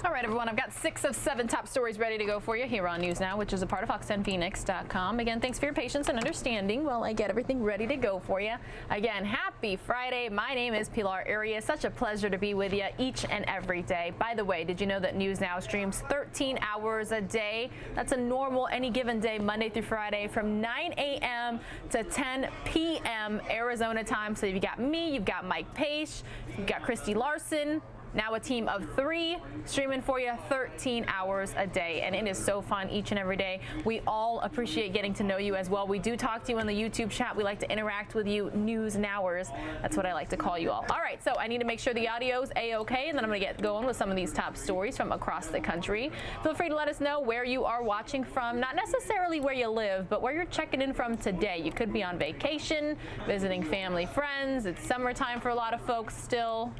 All right, everyone, I've got 6 of 7 top stories ready to go for you here on News Now, which is a part of fox10phoenix.com. Again, thanks for your patience and understanding while I get everything ready to go for you. Again, happy Friday. My name is Pilar Arias. Such a pleasure to be with you each and every day. By the way, did you know that News Now streams 13 hours a day? That's a normal any given day, Monday through Friday, from 9 a.m. to 10 p.m. Arizona time. So you've got me, you've got Mike Pace, you've got Christy Larson. Now a team of 3 streaming for you 13 hours a day, and it is so fun each and every day. We all appreciate getting to know you as well. We do talk to you in the YouTube chat. We like to interact with you News Nowers. That's what I like to call you all. All right, so I need to make sure the audio's A-okay, and then I'm going to get going with some of these top stories from across the country. Feel free to let us know where you are watching from, not necessarily where you live, but where you're checking in from today. You could be on vacation, visiting family, friends. It's summertime for a lot of folks still.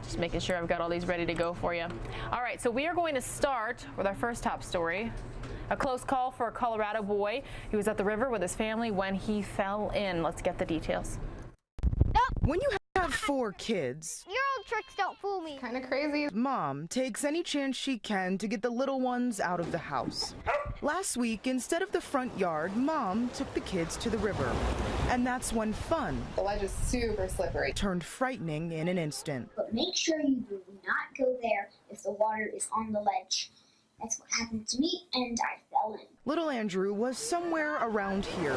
Just making sure I've got all these ready to go for you. All right, so we are going to start with our first top story. A close call for a Colorado boy. He was at the river with his family when he fell in. Let's get the details. When you have 4 kids, your old tricks don't fool me. Kind of crazy. Mom takes any chance she can to get the little ones out of the house. Last week, instead of the front yard, Mom took the kids to the river. And that's when fun, The ledge is super slippery, turned frightening in an instant. But make sure you do not go there if the water is on the ledge. That's what happened to me, and I fell in. Little Andrew was somewhere around here,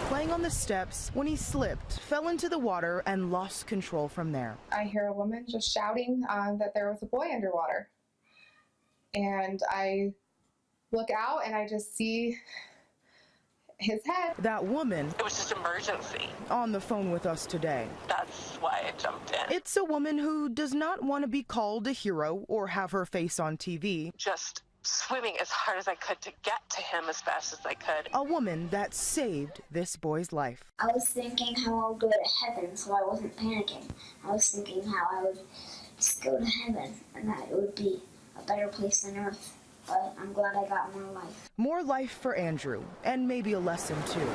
playing on the steps when he slipped, fell into the water, and lost control from there. I hear a woman just shouting that there was a boy underwater. And I look out and I just see his head. That woman, It was just emergency. on the phone with us today. That's why I jumped in. It's a woman who does not want to be called a hero or have her face on TV. Just swimming as hard as I could to get to him as fast as I could. A woman that saved this boy's life. I was thinking how I would go to heaven, so I wasn't panicking. I was thinking how I would just go to heaven, and that it would be a better place than earth. But I'm glad I got more life. More life for Andrew, and maybe a lesson too.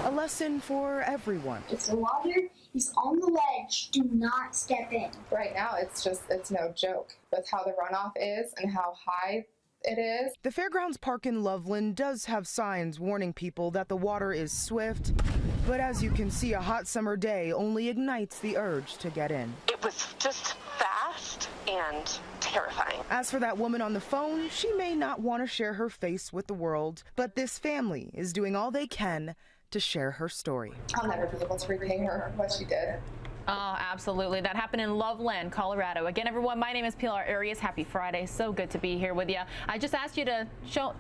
A lesson for everyone. If the water is on the ledge, do not step in. Right now, it's no joke with how the runoff is and how high it is. The Fairgrounds Park in Loveland does have signs warning people that the water is swift, but as you can see, a hot summer day only ignites the urge to get in. It was just fast and terrifying. As for that woman on the phone, she may not want to share her face with the world, but this family is doing all they can to share her story. I'll never be able to repay her what she did. Oh, absolutely. That happened in Loveland, Colorado. Again, everyone, my name is Pilar Arias. Happy Friday. So good to be here with you. I just asked you to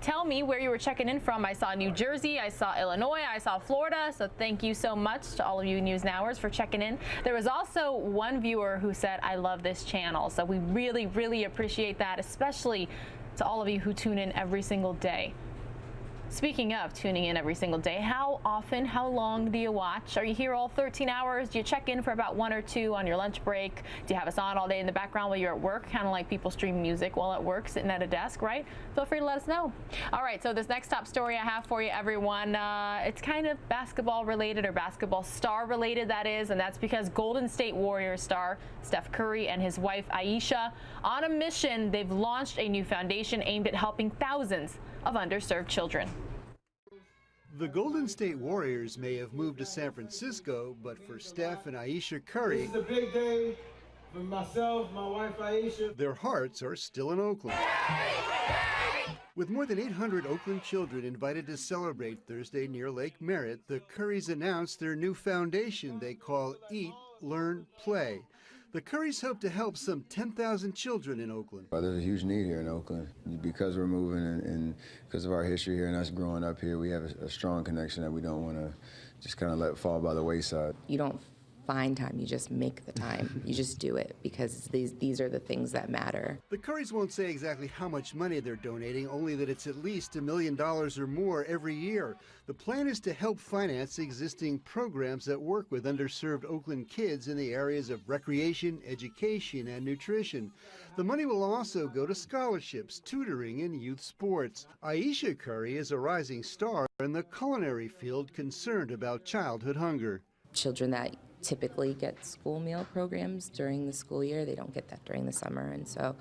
tell me where you were checking in from. I saw New Jersey, I saw Illinois, I saw Florida. So thank you so much to all of you News Nowers for checking in. There was also one viewer who said, I love this channel. So we really, really appreciate that, especially to all of you who tune in every single day. Speaking of tuning in every single day, how often, how long do you watch? Are you here all 13 hours? Do you check in for about 1 or 2 on your lunch break? Do you have us on all day in the background while you're at work? Kind of like people stream music while at work, sitting at a desk, right? Feel free to let us know. All right, so this next top story I have for you, everyone, it's kind of basketball related, or basketball star related, that is, and that's because Golden State Warriors star Steph Curry and his wife Ayesha, on a mission, they've launched a new foundation aimed at helping thousands of underserved children. The Golden State Warriors may have moved to San Francisco, but for Steph and Ayesha Curry, It's a big day for myself, my wife Ayesha. their hearts are still in Oakland. With more than 800 Oakland children invited to celebrate Thursday near Lake Merritt, the Currys announced their new foundation they call Eat, Learn, Play. The Currys hope to help some 10,000 children in Oakland. There's a huge need here in Oakland. Because we're moving and because of our history here and us growing up here, we have a strong connection that we don't want to just kind of let fall by the wayside. You don't find time, you just make the time. You just do it because these are the things that matter. The Currys won't say exactly how much money they're donating, only that it's at least $1 million or more every year. The plan is to help finance existing programs that work with underserved Oakland kids in the areas of recreation, education, and nutrition. The money will also go to scholarships, tutoring, and youth sports. Ayesha Curry is a rising star in the culinary field concerned about childhood hunger. children that typically get school meal programs during the school year. They don't get that during the summer. And so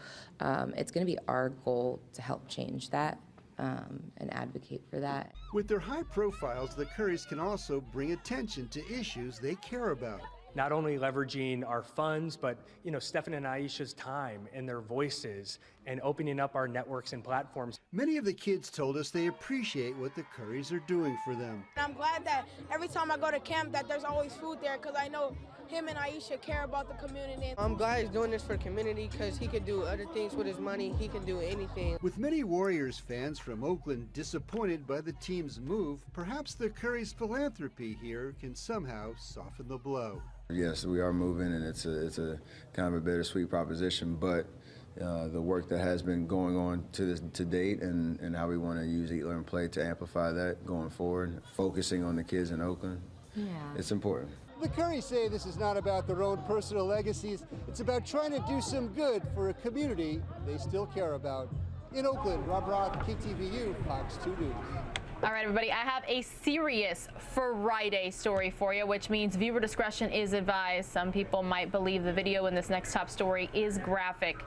it's going to be our goal to help change that and advocate for that. With their high profiles, the Currys can also bring attention to issues they care about. Not only leveraging our funds, but Stefan and Aisha's time and their voices and opening up our networks and platforms. Many of the kids told us they appreciate what the Currys are doing for them. I'm glad that every time I go to camp that there's always food there, because I know him and Aisha care about the community. I'm glad he's doing this for the community because he can do other things with his money. He can do anything. With many Warriors fans from Oakland disappointed by the team's move, perhaps the Currys' philanthropy here can somehow soften the blow. Yes, we are moving, and it's a kind of a bittersweet proposition, but the work that has been going on to date and how we want to use Eat, Learn, Play to amplify that going forward, focusing on the kids in Oakland, it's important. The Currys say this is not about their own personal legacies. It's about trying to do some good for a community they still care about. In Oakland, Rob Roth, KTVU, Fox 2 News. All right, everybody, I have a serious Friday story for you, which means viewer discretion is advised. Some people might believe the video in this next top story is graphic.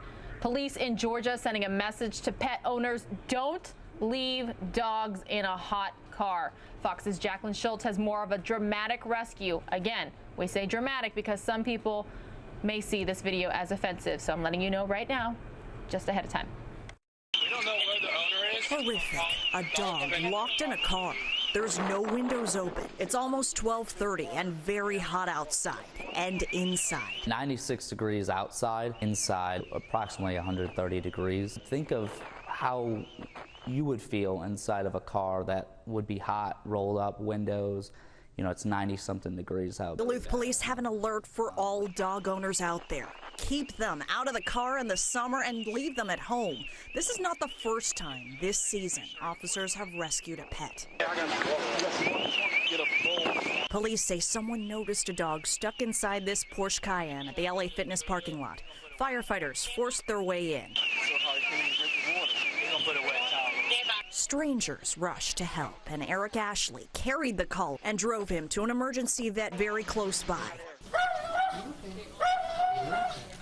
Police in Georgia sending a message to pet owners: don't leave dogs in a hot car. Fox's Jacqueline Schultz has more of a dramatic rescue. Again, we say dramatic because some people may see this video as offensive, so I'm letting you know right now, just ahead of time. We don't know where the owner is. Horrific. A dog locked in a car. There's no windows open. It's almost 12:30 and very hot outside and inside. 96 degrees outside, inside approximately 130 degrees. Think of how you would feel inside of a car that would be hot, rolled up windows. It's 90-something degrees out. Duluth police have an alert for all dog owners out there. Keep them out of the car in the summer and leave them at home. This is not the first time this season officers have rescued a pet. Police say someone noticed a dog stuck inside this Porsche Cayenne at the LA Fitness parking lot. Firefighters forced their way in. Strangers rushed to help, and Eric Ashley carried the call and drove him to an emergency vet very close by.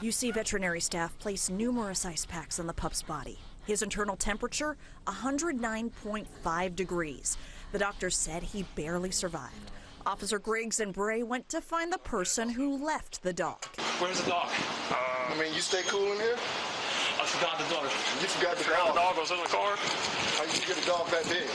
UC veterinary staff placed numerous ice packs on the pup's body. His internal temperature, 109.5 degrees. The doctor said he barely survived. Officer Griggs and Bray went to find the person who left the dog. Where's the dog? You stay cool in here? I forgot the dog. You forgot the dog? The dog was in the car? How you get a dog that big?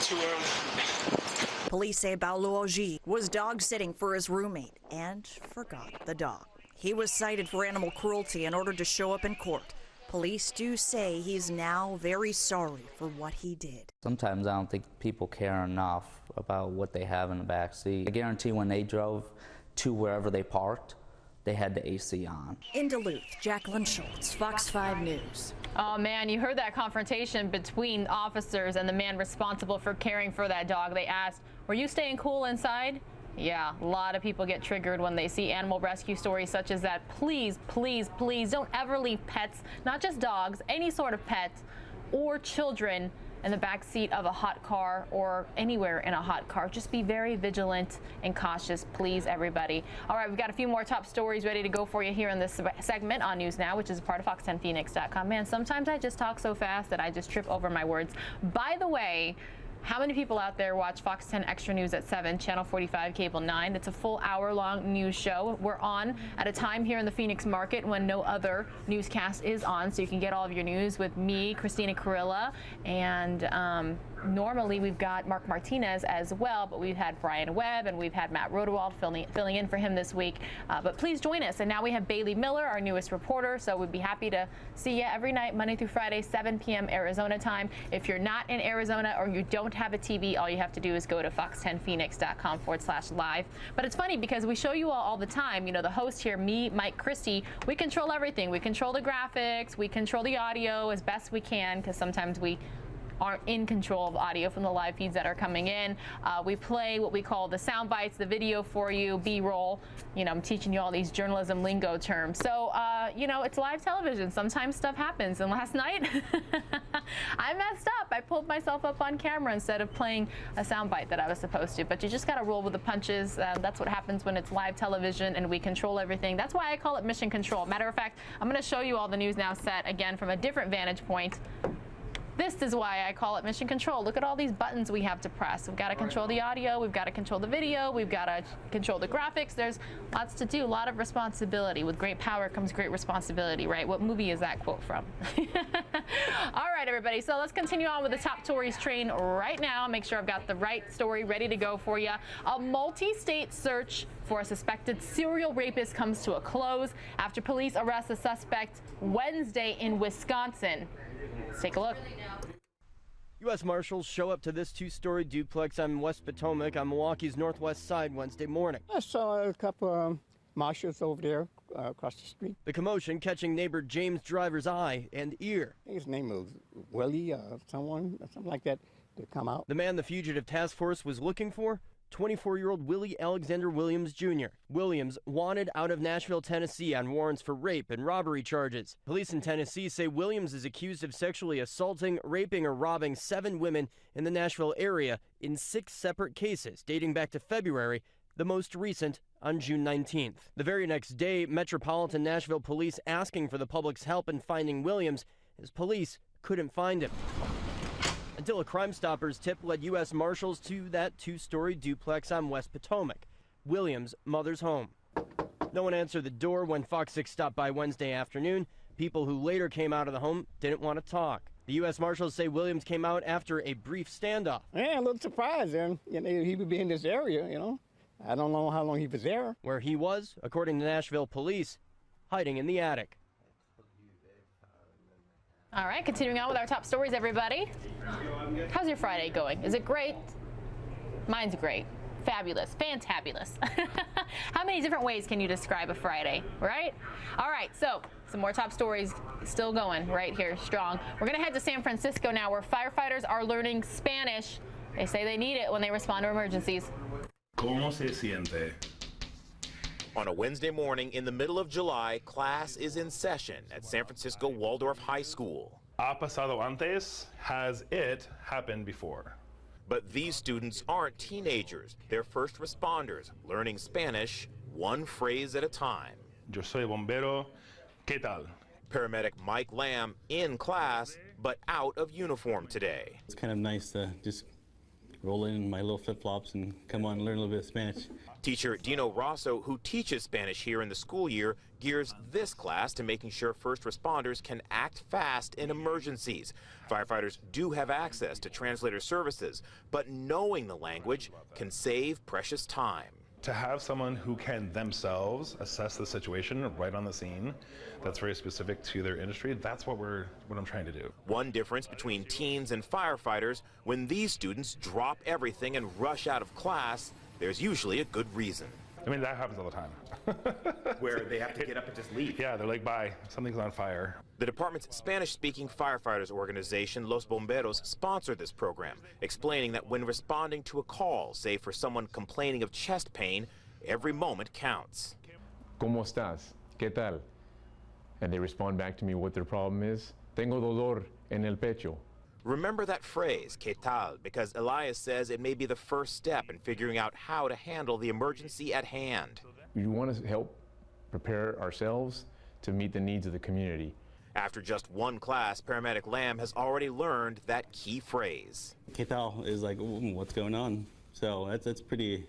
Too early. Police say Baluoji was dog sitting for his roommate and forgot the dog. He was cited for animal cruelty and ordered to show up in court. Police do say he's now very sorry for what he did. Sometimes I don't think people care enough about what they have in the back seat. I guarantee when they drove to wherever they parked, they had the AC on. In Duluth, Jacqueline Schultz, Fox 5 News. Oh man, you heard that confrontation between officers and the man responsible for caring for that dog. They asked, were you staying cool inside? Yeah, a lot of people get triggered when they see animal rescue stories such as that. Please, please, please don't ever leave pets, not just dogs, any sort of pets or children in the back seat of a hot car or anywhere in a hot car. Just be very vigilant and cautious, please, everybody. All right, we've got a few more top stories ready to go for you here in this segment on News Now, which is a part of fox10phoenix.com. Man, sometimes I just talk so fast that I just trip over my words. By the way, how many people out there watch Fox 10 Extra News at 7, Channel 45, Cable 9? It's a full hour-long news show. We're on at a time here in the Phoenix market when no other newscast is on, so you can get all of your news with me, Christina Carilla, and normally we've got Mark Martinez as well, but we've had Brian Webb and we've had Matt Rodewald filling in for him this week. But please join us. And now we have Bailey Miller, our newest reporter, so we'd be happy to see you every night, Monday through Friday, 7 p.m. Arizona time. If you're not in Arizona or you don't have a TV, all you have to do is go to fox10phoenix.com/live. But it's funny because we show you all the time. You know, the host here, me, Mike, Christy, we control everything. We control the graphics, we control the audio as best we can because sometimes we aren't in control of audio from the live feeds that are coming in. We play what we call the sound bites, the video for you, B-roll. You know, I'm teaching you all these journalism lingo terms. So, you know, it's live television. Sometimes stuff happens. And last night, I messed up. I pulled myself up on camera instead of playing a sound bite that I was supposed to. But you just got to roll with the punches. That's what happens when it's live television and we control everything. That's why I call it mission control. Matter of fact, I'm going to show you all the News Now set again from a different vantage point. This is why I call it mission control. Look at all these buttons we have to press. We've got to control the audio, we've got to control the video, we've got to control the graphics. There's lots to do, a lot of responsibility. With great power comes great responsibility, right? What movie is that quote from? All right, everybody, so let's continue on with the top stories train right now. Make sure I've got the right story ready to go for you. A multi-state search for a suspected serial rapist comes to a close after police arrest a suspect Wednesday in Wisconsin. Let's take a look. U.S. Marshals show up to this two-story duplex on West Potomac on Milwaukee's northwest side Wednesday morning. I saw a couple of marshals over there across the street. The commotion catching neighbor James Driver's eye and ear. I think his name was Willie, something like that, to come out. The man the fugitive task force was looking for? 24-year-old Willie Alexander Williams Jr. Williams wanted out of Nashville, Tennessee on warrants for rape and robbery charges. Police in Tennessee say Williams is accused of sexually assaulting, raping, or robbing 7 women in the Nashville area in 6 separate cases dating back to February, the most recent on June 19th. The very next day, Metropolitan Nashville police asking for the public's help in finding Williams, as police couldn't find him. Until a Crime Stoppers tip led U.S. Marshals to that two-story duplex on West Potomac, Williams' mother's home. No one answered the door when Fox 6 stopped by Wednesday afternoon. People who later came out of the home didn't want to talk. The U.S. Marshals say Williams came out after a brief standoff. Yeah, a little surprised, and he would be in this area, I don't know how long he was there. Where he was, according to Nashville police, hiding in the attic. All right, continuing on with our top stories, everybody. How's your Friday going? Is it great? Mine's great. Fabulous. Fantabulous. How many different ways can you describe a Friday, right? All right, so some more top stories still going right here, strong. We're going to head to San Francisco now, where firefighters are learning Spanish. They say they need it when they respond to emergencies. ¿Cómo se siente? On a Wednesday morning in the middle of July, class is in session at San Francisco Waldorf High School. Ha pasado antes? Has it happened before? But these students aren't teenagers. They're first responders, learning Spanish one phrase at a time. Yo soy bombero. ¿Qué tal? Paramedic Mike Lamb in class, but out of uniform today. It's kind of nice to just roll in my little flip-flops and come on and learn a little bit of Spanish. Teacher Dino Rosso, who teaches Spanish here in the school year, gears this class to making sure first responders can act fast in emergencies. Firefighters do have access to translator services, but knowing the language can save precious time. To have someone who can themselves assess the situation right on the scene, that's very specific to their industry, that's what I'm trying to do. One difference between teens and firefighters: when these students drop everything and rush out of class, there's usually a good reason. I mean, that happens all the time. Where they have to get up and just leave. Yeah, they're like, bye, something's on fire. The department's Spanish-speaking firefighters organization, Los Bomberos, sponsored this program, explaining that when responding to a call, say for someone complaining of chest pain, every moment counts. ¿Cómo estás? ¿Qué tal? And they respond back to me what their problem is. Tengo dolor en el pecho. Remember that phrase, ¿qué tal?, because Elias says it may be the first step in figuring out how to handle the emergency at hand. We want to help prepare ourselves to meet the needs of the community. After just one class, Paramedic Lamb has already learned that key phrase. ¿Qué tal? Is like, what's going on? So that's pretty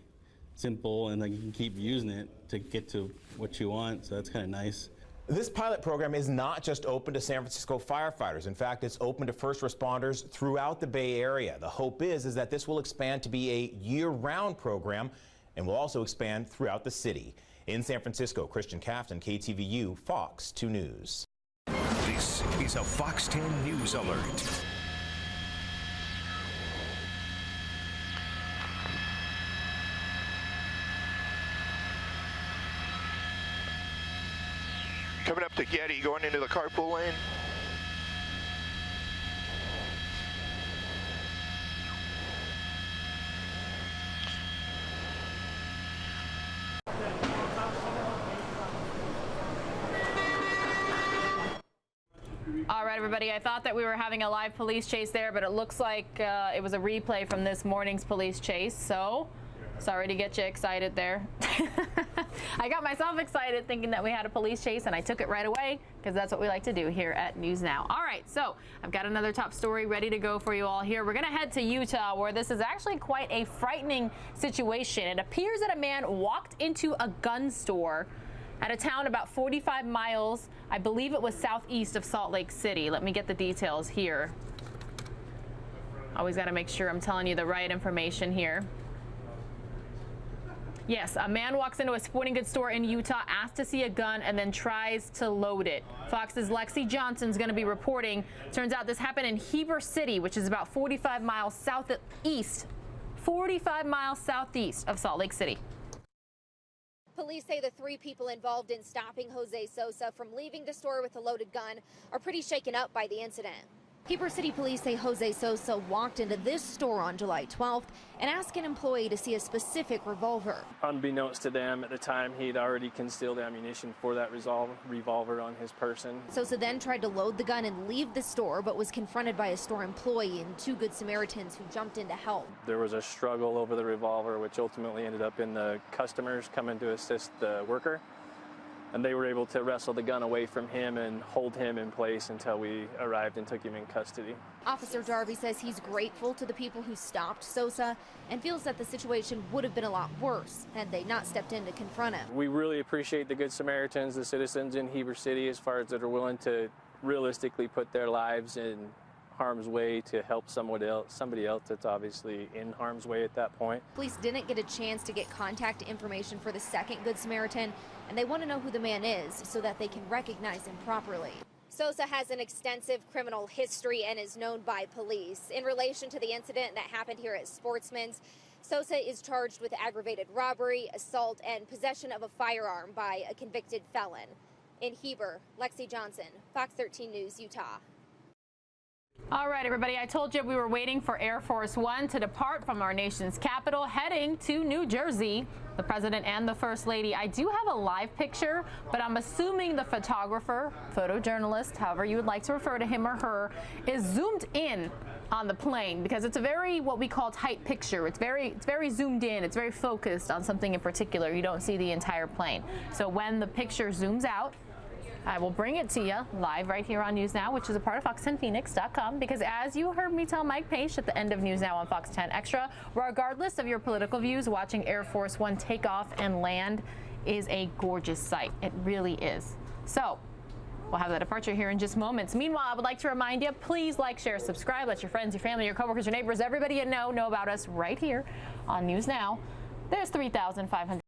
simple, and like you can keep using it to get to what you want, so that's kind of nice. This pilot program is not just open to San Francisco firefighters. In fact, it's open to first responders throughout the Bay Area. The hope is that this will expand to be a year-round program and will also expand throughout the city. In San Francisco, Christian Cafton, KTVU, Fox 2 News. This is a Fox 10 News Alert. Coming up to Getty, going into the carpool lane. All right, everybody, I thought that we were having a live police chase there, but it looks like it was a replay from this morning's police chase. So, sorry to get you excited there. I got myself excited thinking that we had a police chase, and I took it right away because that's what we like to do here at News Now. All right, so I've got another top story ready to go for you all here. We're going to head to Utah, where this is actually quite a frightening situation. It appears that a man walked into a gun store at a town about 45 miles, I believe it was southeast of Salt Lake City. Let me get the details here. Always got to make sure I'm telling you the right information here. Yes, a man walks into a sporting goods store in Utah, asks to see a gun, and then tries to load it. Fox's Lexi Johnson's going to be reporting. Turns out this happened in Heber City, which is about 45 miles southeast of Salt Lake City. Police say the 3 people involved in stopping Jose Sosa from leaving the store with a loaded gun are pretty shaken up by the incident. Heber City police say Jose Sosa walked into this store on July 12th and asked an employee to see a specific revolver. Unbeknownst to them, at the time, he'd already concealed ammunition for that revolver on his person. Sosa then tried to load the gun and leave the store, but was confronted by a store employee and 2 Good Samaritans who jumped in to help. There was a struggle over the revolver, which ultimately ended up in the customers coming to assist the worker. And they were able to wrestle the gun away from him and hold him in place until we arrived and took him in custody. Officer Darby says he's grateful to the people who stopped Sosa and feels that the situation would have been a lot worse had they not stepped in to confront him. We really appreciate the Good Samaritans, the citizens in Heber City, as far as that are willing to realistically put their lives in harm's way to help somebody else that's obviously in harm's way at that point. Police didn't get a chance to get contact information for the second Good Samaritan, and they want to know who the man is so that they can recognize him properly. Sosa has an extensive criminal history and is known by police. In relation to the incident that happened here at Sportsman's, Sosa is charged with aggravated robbery, assault, and possession of a firearm by a convicted felon. In Heber, Lexi Johnson, Fox 13 News, Utah. All right, everybody, I told you we were waiting for Air Force One to depart from our nation's capital, heading to New Jersey. The president and the first lady. I do have a live picture, but I'm assuming the photographer, photojournalist, however you would like to refer to him or her, is zoomed in on the plane because it's a very, what we call, tight picture. It's very zoomed in. It's very focused on something in particular. You don't see the entire plane. So when the picture zooms out, I will bring it to you live right here on News Now, which is a part of fox10phoenix.com, because as you heard me tell Mike Page at the end of News Now on Fox 10 Extra, regardless of your political views, watching Air Force One take off and land is a gorgeous sight. It really is. So we'll have that departure here in just moments. Meanwhile, I would like to remind you, please like, share, subscribe. Let your friends, your family, your coworkers, your neighbors, everybody you know about us right here on News Now. There's 3,500.